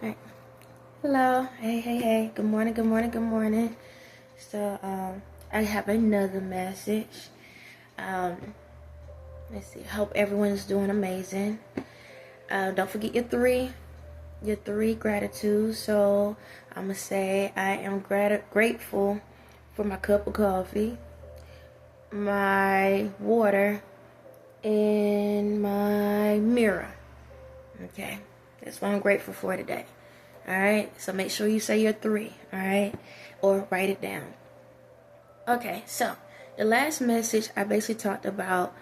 Alright. Hello. Hey. Good morning. So, I have another message. Let's see. Hope everyone's doing amazing. Don't forget your three gratitudes. So, I'm going to say I am grateful for my cup of coffee, my water, and my mirror. Okay. That's what I'm grateful for today. Alright, so make sure you say your three, alright? Or write it down. Okay, so the last message I basically talked about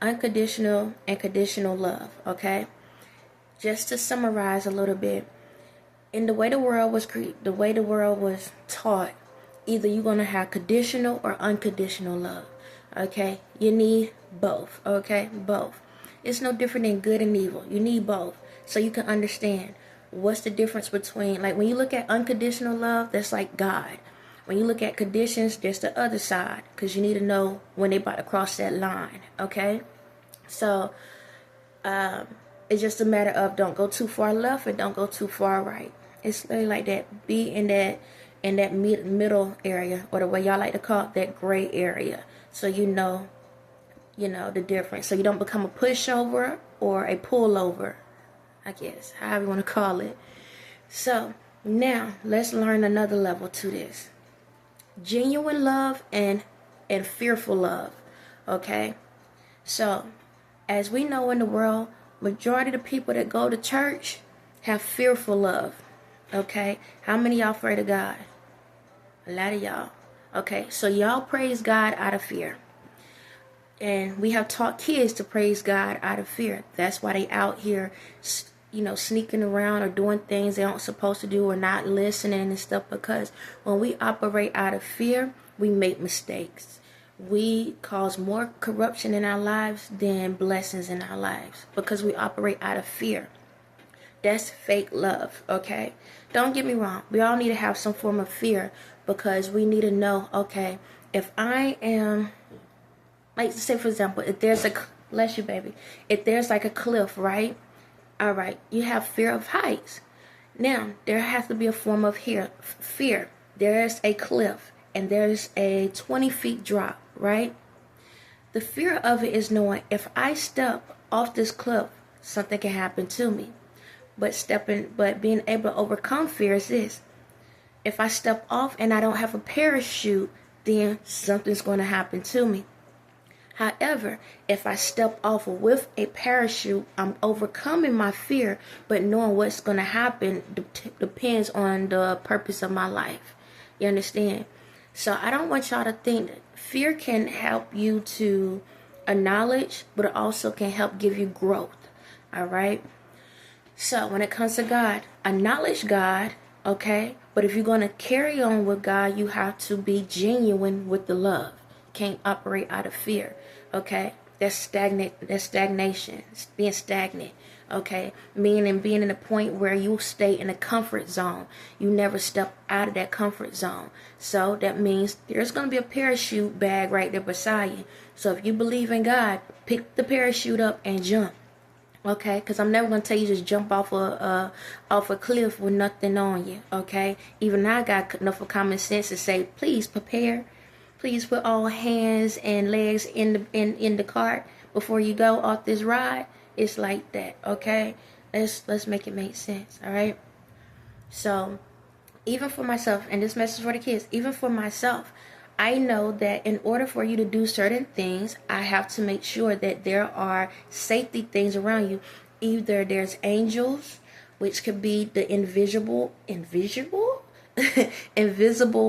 unconditional and conditional love, okay? Just to summarize a little bit, in the way the world was taught, either you're gonna have conditional or unconditional love. Okay? You need both, okay? Both. It's no different than good and evil. You need both. So you can understand what's the difference between, like when you look at unconditional love, that's like God. When you look at conditions, there's the other side, because you need to know when they're about to cross that line, okay? So it's just a matter of don't go too far left and don't go too far right. It's really like that. Be in that middle area, or the way y'all like to call it, that gray area, so you know the difference, so you don't become a pushover or a pullover, I guess, however you want to call it. So now let's learn another level to this. Genuine love and fearful love. Okay? So as we know in the world, majority of the people that go to church have fearful love. Okay? How many of y'all afraid of God? A lot of y'all. Okay, so y'all praise God out of fear. And we have taught kids to praise God out of fear. That's why they out here, sneaking around or doing things they aren't supposed to do, or not listening and stuff. Because when we operate out of fear, we make mistakes. We cause more corruption in our lives than blessings in our lives, because we operate out of fear. That's fake love, okay? Don't get me wrong. We all need to have some form of fear, because we need to know, okay, if I am, like, say for example, if there's bless you, baby, if there's like a cliff, right? All right, you have fear of heights. Now, there has to be a form of fear. There's a cliff and there's a 20 feet drop, right? The fear of it is knowing if I step off this cliff, something can happen to me. But being able to overcome fear is this. If I step off and I don't have a parachute, then something's going to happen to me. However, if I step off with a parachute, I'm overcoming my fear, but knowing what's going to happen depends on the purpose of my life. You understand? So I don't want y'all to think that fear can help you to acknowledge, but it also can help give you growth. All right? So when it comes to God, acknowledge God, okay? But if you're going to carry on with God, you have to be genuine with the love. Can't operate out of fear, okay? That's stagnation, being stagnant, okay? Meaning being in a point where you stay in a comfort zone. You never step out of that comfort zone. So that means there's going to be a parachute bag right there beside you. So if you believe in God, pick the parachute up and jump. Okay, because I'm never going to tell you just jump off a cliff with nothing on you, okay? Even I got enough of common sense to say, please prepare. Please put all hands and legs in the cart before you go off this ride. It's like that, okay? Let's make it make sense, all right? So, even for myself, and this message for the kids, even for myself, I know that in order for you to do certain things, I have to make sure that there are safety things around you. Either there's angels, which could be the invisible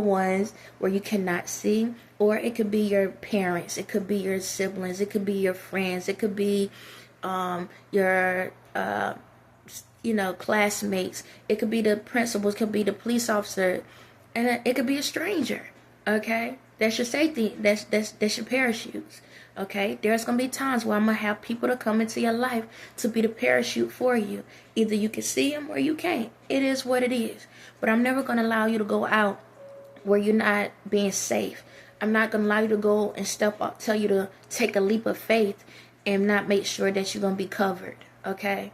ones where you cannot see, or it could be your parents, it could be your siblings, it could be your friends, it could be your classmates, it could be the principals, it could be the police officer, and it could be a stranger. Okay, that's your safety. That's your parachutes. Okay, there's gonna be times where I'm gonna have people to come into your life to be the parachute for you. Either you can see them or you can't. It is what it is. But I'm never gonna allow you to go out where you're not being safe. I'm not gonna allow you to go and step up, tell you to take a leap of faith and not make sure that you're gonna be covered. Okay.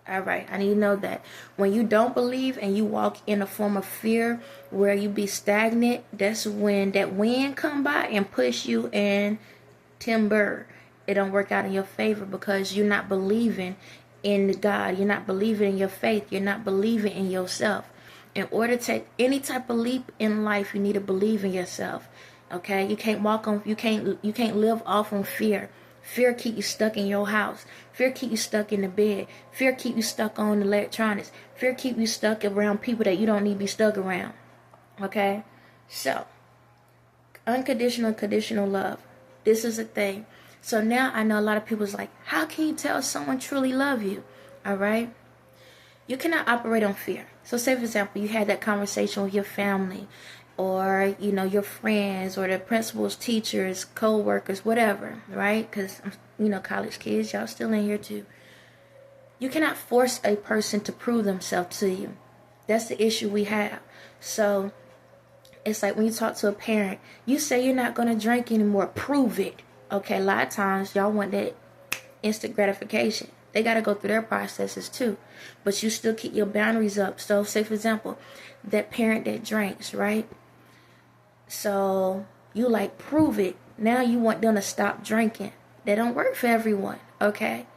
All right, I need to know that. When you don't believe and you walk in a form of fear where you be stagnant, that's when that wind come by and push you in timber. It don't work out in your favor because you're not believing in God. You're not believing in your faith. You're not believing in yourself. In order to take any type of leap in life, you need to believe in yourself. Okay? You can't live off on fear. Fear keep you stuck in your house. Fear keep you stuck in the bed. Fear keep you stuck on electronics. Fear keep you stuck around people that you don't need to be stuck around. Okay? So, unconditional, conditional love. This is a thing. So now I know a lot of people's like, how can you tell someone truly love you? All right? You cannot operate on fear. So say, for example, you had that conversation with your family or, your friends or the principals, teachers, co-workers, whatever, right? Because, college kids, y'all still in here too. You cannot force a person to prove themselves to you. That's the issue we have. So it's like when you talk to a parent, you say you're not going to drink anymore. Prove it. Okay, a lot of times y'all want that instant gratification. They got to go through their processes too. But you still keep your boundaries up. So say, for example, that parent that drinks, right? So you like, prove it. Now you want them to stop drinking. That don't work for everyone, okay?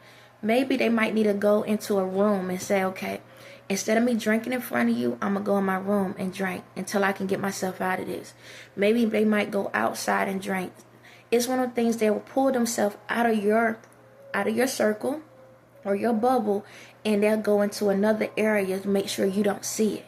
Maybe they might need to go into a room and say, okay, instead of me drinking in front of you, I'm going to go in my room and drink until I can get myself out of this. Maybe they might go outside and drink. It's one of the things that will pull themselves out of your circle or your bubble, and they'll go into another area to make sure you don't see it.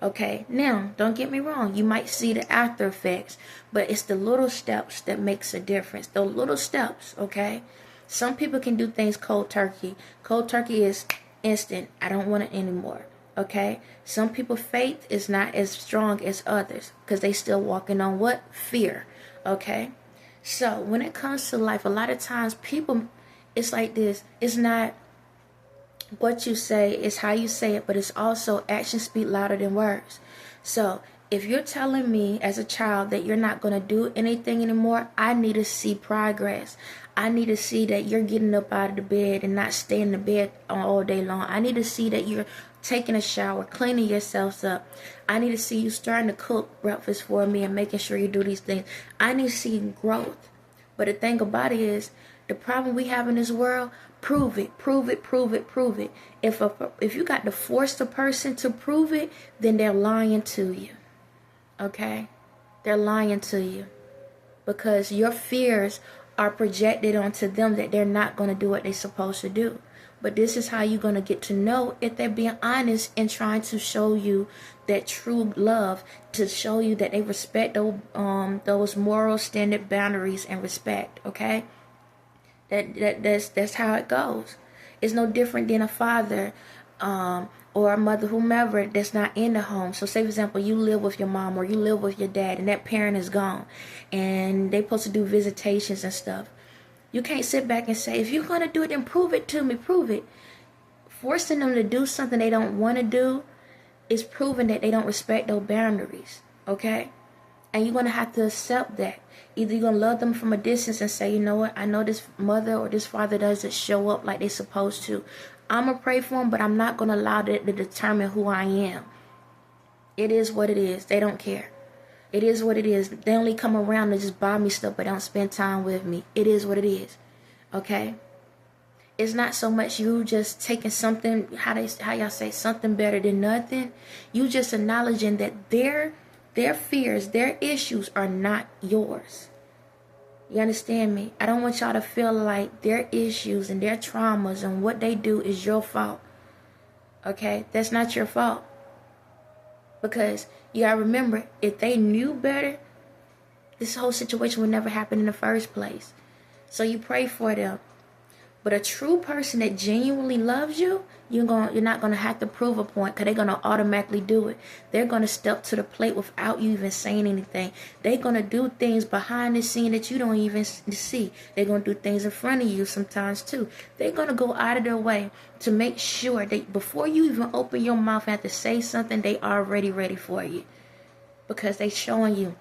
Okay, now, don't get me wrong. You might see the after effects, but it's the little steps that makes a difference. The little steps, okay? Some people can do things cold turkey. Cold turkey is instant. I don't want it anymore, okay? Some people's faith is not as strong as others because they still walking on what? Fear, okay? So, when it comes to life, a lot of times people, it's like this. It's not what you say, it's how you say it, but it's also actions speak louder than words. So if you're telling me as a child that you're not going to do anything anymore, I need to see progress. I need to see that you're getting up out of the bed and not staying in the bed all day long. I need to see that you're taking a shower, cleaning yourselves up. I need to see you starting to cook breakfast for me and making sure you do these things. I need to see growth. But the thing about it is, the problem we have in this world, prove it, prove it, prove it, prove it. If you got to force the person to prove it, then they're lying to you. Okay? They're lying to you. Because your fears are projected onto them that they're not going to do what they're supposed to do. But this is how you're going to get to know if they're being honest and trying to show you that true love, to show you that they respect those moral standard boundaries and respect, okay? That's how it goes. It's no different than a father or a mother, whomever, that's not in the home. So say, for example, you live with your mom or you live with your dad and that parent is gone and they're supposed to do visitations and stuff. You can't sit back and say, if you're going to do it, then prove it to me, prove it. Forcing them to do something they don't want to do is proving that they don't respect those boundaries, okay? And you're going to have to accept that. Either you're going to love them from a distance and say, you know what, I know this mother or this father doesn't show up like they're supposed to. I'm going to pray for them, but I'm not going to allow that to determine who I am. It is what it is. They don't care. It is what it is. They only come around to just buy me stuff, but don't spend time with me. It is what it is. Okay? It's not so much you just taking something, how y'all say, something better than nothing. You just acknowledging that their fears, their issues are not yours. You understand me? I don't want y'all to feel like their issues and their traumas and what they do is your fault. Okay? That's not your fault. Because you gotta remember, if they knew better, this whole situation would never happen in the first place. So you pray for them. But a true person that genuinely loves you, you're not going to have to prove a point because they're going to automatically do it. They're going to step to the plate without you even saying anything. They're going to do things behind the scene that you don't even see. They're going to do things in front of you sometimes too. They're going to go out of their way to make sure that before you even open your mouth and have to say something, they already ready for you. Because they're showing you,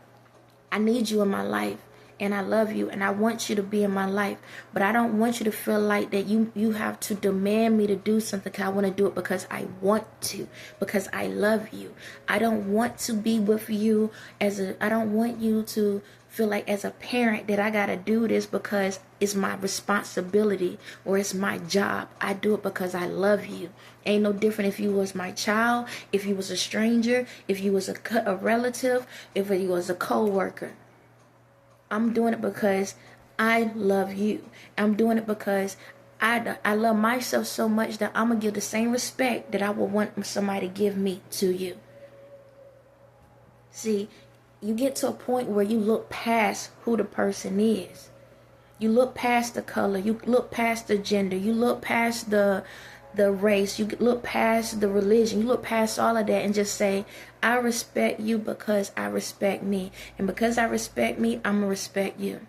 I need you in my life. and I love you, and I want you to be in my life. But I don't want you to feel like that you have to demand me to do something, because I want to do it because I want to, because I love you. I don't want to be with you I don't want you to feel like as a parent that I gotta do this because it's my responsibility or it's my job. I do it because I love you. Ain't no different if you was my child, if you was a stranger, if you was a relative, if you was a co-worker. I'm doing it because I love you. I'm doing it because I love myself so much that I'm gonna give the same respect that I would want somebody to give me to you. See, you get to a point where you look past who the person is. You look past the color. You look past the gender. You look past the race. You look past the religion. You look past all of that and just say, I respect you because I respect me. And because I respect me, I'm going to respect you.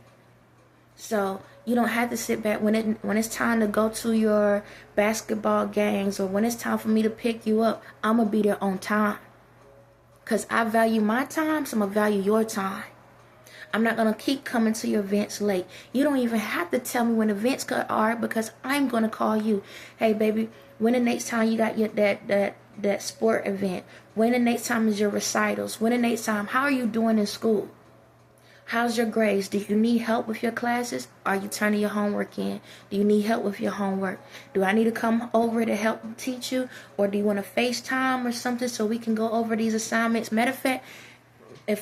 So you don't have to sit back when it's time to go to your basketball games, or when it's time for me to pick you up. I'm going to be there on time. Because I value my time, so I'm going to value your time. I'm not going to keep coming to your events late. You don't even have to tell me when events are, because I'm going to call you. Hey, baby, when the next time you got that sport event? When the next time is your recitals? When the next time? How are you doing in school? How's your grades? Do you need help with your classes? Are you turning your homework in? Do you need help with your homework? Do I need to come over to help teach you? Or do you want to FaceTime or something so we can go over these assignments? Matter of fact, I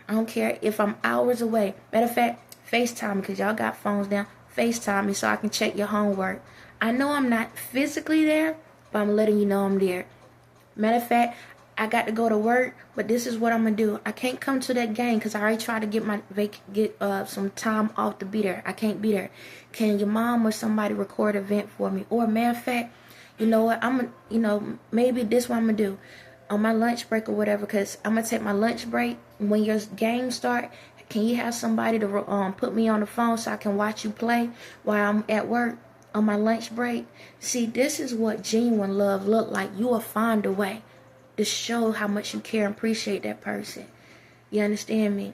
don't care if I'm hours away. Matter of fact, FaceTime, because y'all got phones now. FaceTime me so I can check your homework. I know I'm not physically there, but I'm letting you know I'm there. Matter of fact, I got to go to work, but this is what I'm gonna do. I can't come to that game because I already tried to get some time off to be there. I can't be there. Can your mom or somebody record an event for me? Or matter of fact, you know what? Maybe this what I'm gonna do on my lunch break or whatever. Because I'm gonna take my lunch break when your game start. Can you have somebody to put me on the phone so I can watch you play while I'm at work on my lunch break? See, this is what genuine love look like. You will find a way to show how much you care and appreciate that person. You understand me?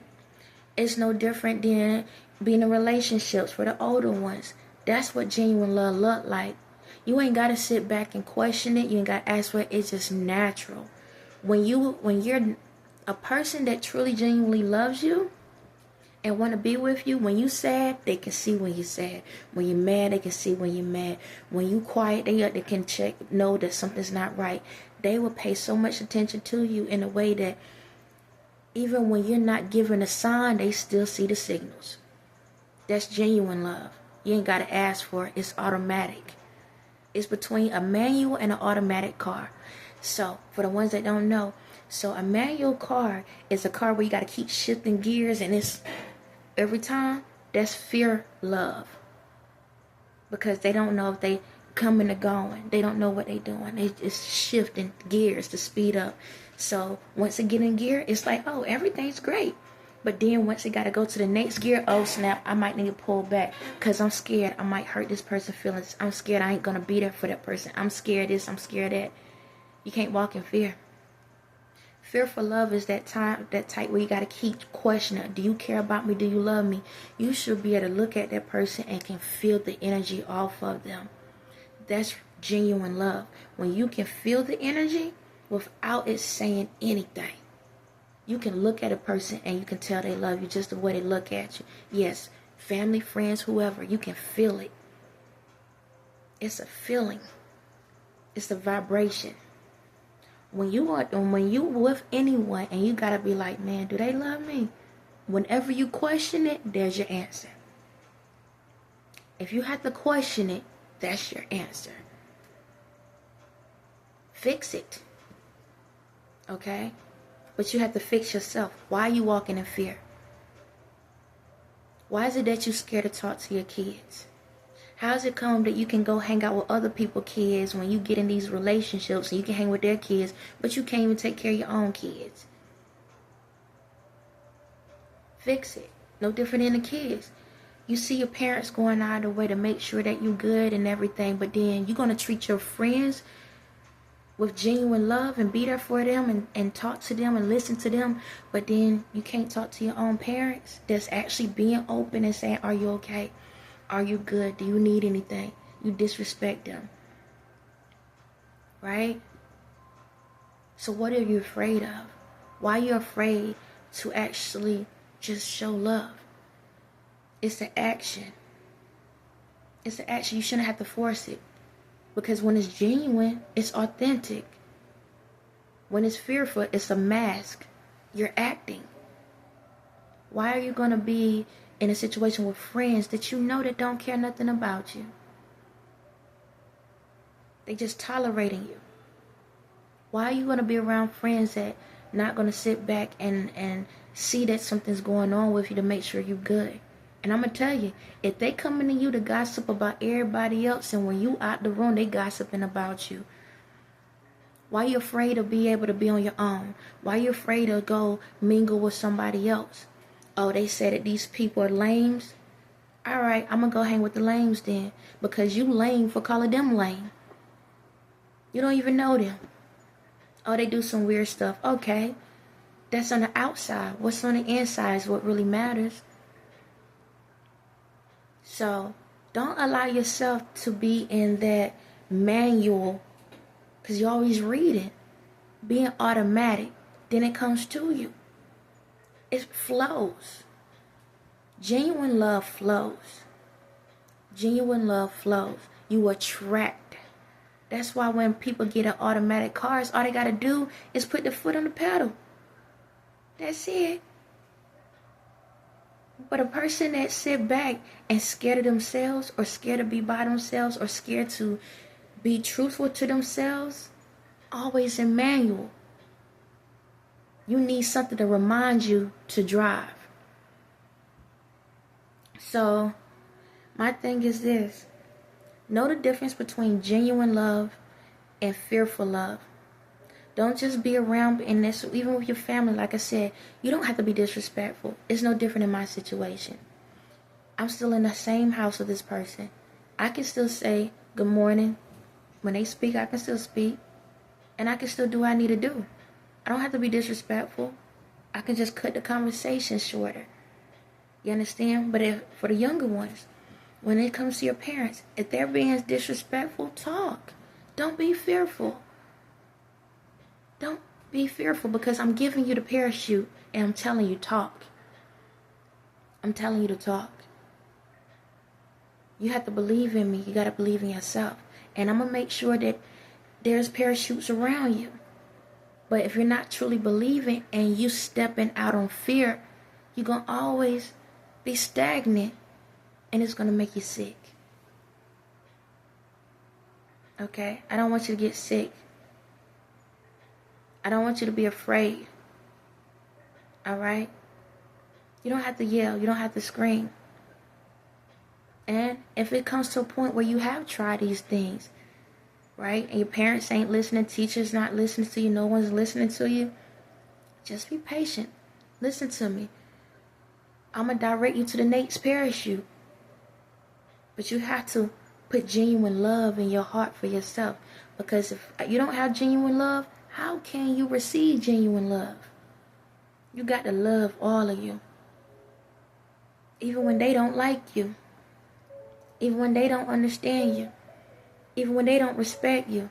It's no different than being in relationships for the older ones. That's what genuine love look like. You ain't got to sit back and question it. You ain't got to ask for it. It's just natural. When you're a person that truly genuinely loves you and want to be with you, when you sad, they can see when you're sad. When you're mad, they can see when you're mad. When you quiet, they can know that something's not right. They will pay so much attention to you in a way that even when you're not given a sign, they still see the signals. That's genuine love. You ain't got to ask for it. It's automatic. It's between a manual and an automatic car. So, for the ones that don't know, so a manual car is a car where you got to keep shifting gears, and it's every time. That's fear love. Because they don't know if they coming or going. They don't know what they're doing. They just shifting gears to speed up. So once it get in gear, it's like, oh, everything's great. But then once it got to go to the next gear, oh snap, I might need to pull back because I'm scared I might hurt this person's feelings. I'm scared I ain't going to be there for that person. I'm scared this, I'm scared that. You can't walk in fear. Fearful love is that type where you got to keep questioning. Do you care about me? Do you love me? You should be able to look at that person and can feel the energy off of them. That's genuine love. When you can feel the energy without it saying anything. You can look at a person and you can tell they love you just the way they look at you. Yes, family, friends, whoever, you can feel it. It's a feeling. It's a vibration. When you with anyone and you gotta be like, man, do they love me? Whenever you question it, there's your answer. If you have to question it, that's your answer. Fix it. Okay? But you have to fix yourself. Why are you walking in fear? Why is it that you're scared to talk to your kids? How does it come that you can go hang out with other people's kids when you get in these relationships and you can hang with their kids, but you can't even take care of your own kids? Fix it. No different than the kids. You see your parents going out of the way to make sure that you're good and everything, but then you're going to treat your friends with genuine love and be there for them and talk to them and listen to them, but then you can't talk to your own parents that's actually being open and saying, are you okay? Are you good? Do you need anything? You disrespect them. Right? So what are you afraid of? Why are you afraid to actually just show love? It's an action. It's an action. You shouldn't have to force it. Because when it's genuine, it's authentic. When it's fearful, it's a mask. You're acting. Why are you going to be in a situation with friends that you know that don't care nothing about you? They just tolerating you. Why are you going to be around friends that not going to sit back and see that something's going on with you to make sure you're good? And I'm going to tell you, if they coming to you to gossip about everybody else, and when you out the room, they gossiping about you. Why are you afraid to be able to be on your own? Why are you afraid to go mingle with somebody else? Oh, they said that these people are lames. All right, I'm going to go hang with the lames then. Because you lame for calling them lame. You don't even know them. Oh, they do some weird stuff. Okay, that's on the outside. What's on the inside is what really matters. So, don't allow yourself to be in that manual, because you're always reading, being automatic. Then it comes to you. It flows. Genuine love flows. Genuine love flows. You attract. That's why when people get in automatic cars, all they got to do is put the foot on the pedal. That's it. But a person that sit back and scared of themselves, or scared to be by themselves, or scared to be truthful to themselves, always in manual. You need something to remind you to drive. So, my thing is this. Know the difference between genuine love and fearful love. Don't just be around in this, even with your family. Like I said, you don't have to be disrespectful. It's no different in my situation. I'm still in the same house with this person. I can still say good morning. When they speak, I can still speak. And I can still do what I need to do. I don't have to be disrespectful. I can just cut the conversation shorter. You understand? But if for the younger ones, when it comes to your parents, if they're being disrespectful, talk. Don't be fearful. Don't be fearful, because I'm giving you the parachute and I'm telling you talk. I'm telling you to talk. You have to believe in me. You got to believe in yourself. And I'm going to make sure that there's parachutes around you. But if you're not truly believing and you stepping out on fear, you're going to always be stagnant, and it's going to make you sick. Okay? I don't want you to get sick. I don't want you to be afraid. Alright? You don't have to yell. You don't have to scream. And if it comes to a point where you have tried these things, right, and your parents ain't listening, teachers not listening to you, no one's listening to you, just be patient. Listen to me. I'm going to direct you to the next parachute. But you have to put genuine love in your heart for yourself. Because if you don't have genuine love, how can you receive genuine love? You got to love all of you. Even when they don't like you. Even when they don't understand you. Even when they don't respect you.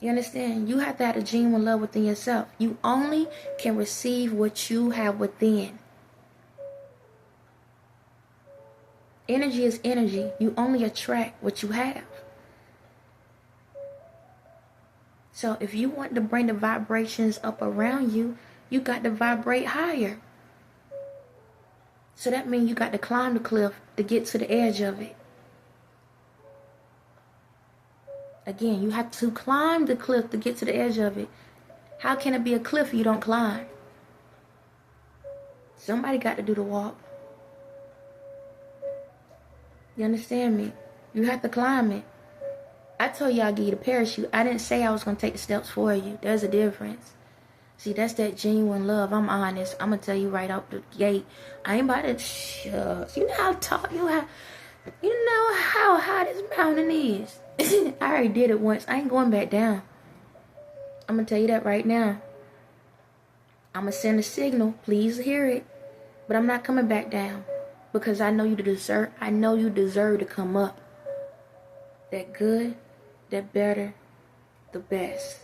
You understand? You have to have a genuine love within yourself. You only can receive what you have within. Energy is energy. You only attract what you have. So if you want to bring the vibrations up around you, you got to vibrate higher. So that means you got to climb the cliff to get to the edge of it. Again, you have to climb the cliff to get to the edge of it. How can it be a cliff if you don't climb? Somebody got to do the walk. You understand me? You have to climb it. I told you I'll give you the parachute. I didn't say I was going to take the steps for you. There's a difference. See, that's that genuine love. I'm honest. I'm going to tell you right out the gate. I ain't about to shucks. You know how tall you have. You know how high this mountain is. I already did it once. I ain't going back down. I'm going to tell you that right now. I'm going to send a signal. Please hear it. But I'm not coming back down. Because I know you deserve to come up. That good, that better, the best.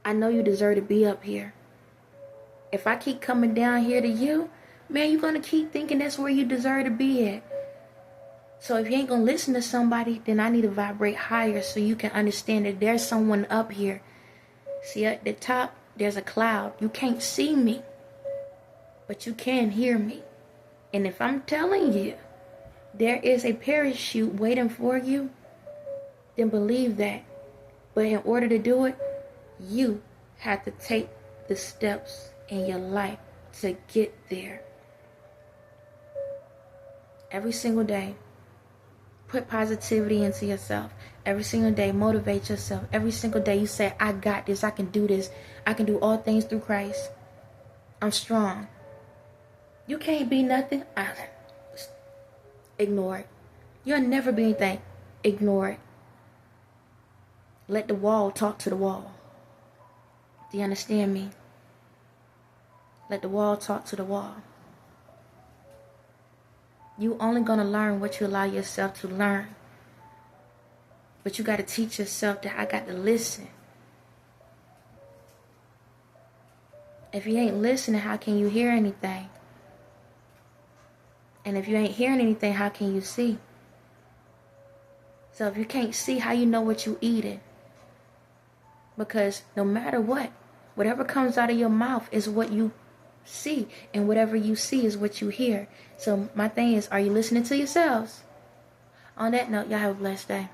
I know you deserve to be up here. If I keep coming down here to you, man, you're going to keep thinking that's where you deserve to be at. So if you ain't going to listen to somebody, then I need to vibrate higher so you can understand that there's someone up here. See, at the top, there's a cloud. You can't see me, but you can hear me. And if I'm telling you there is a parachute waiting for you, then believe that. But in order to do it, you have to take the steps in your life to get there. Every single day, put positivity into yourself. Every single day, motivate yourself. Every single day, you say, I got this. I can do this. I can do all things through Christ. I'm strong. You can't be nothing. Ignore it. You'll never be anything. Ignore it. Let the wall talk to the wall. Do you understand me? Let the wall talk to the wall. You only gonna learn what you allow yourself to learn. But you gotta teach yourself that I got to listen. If you ain't listening, how can you hear anything? And if you ain't hearing anything, how can you see? So if you can't see, how you know what you eating? Because no matter what, whatever comes out of your mouth is what you see, and whatever you see is what you hear. So my thing is, are you listening to yourselves? On that note, y'all have a blessed day.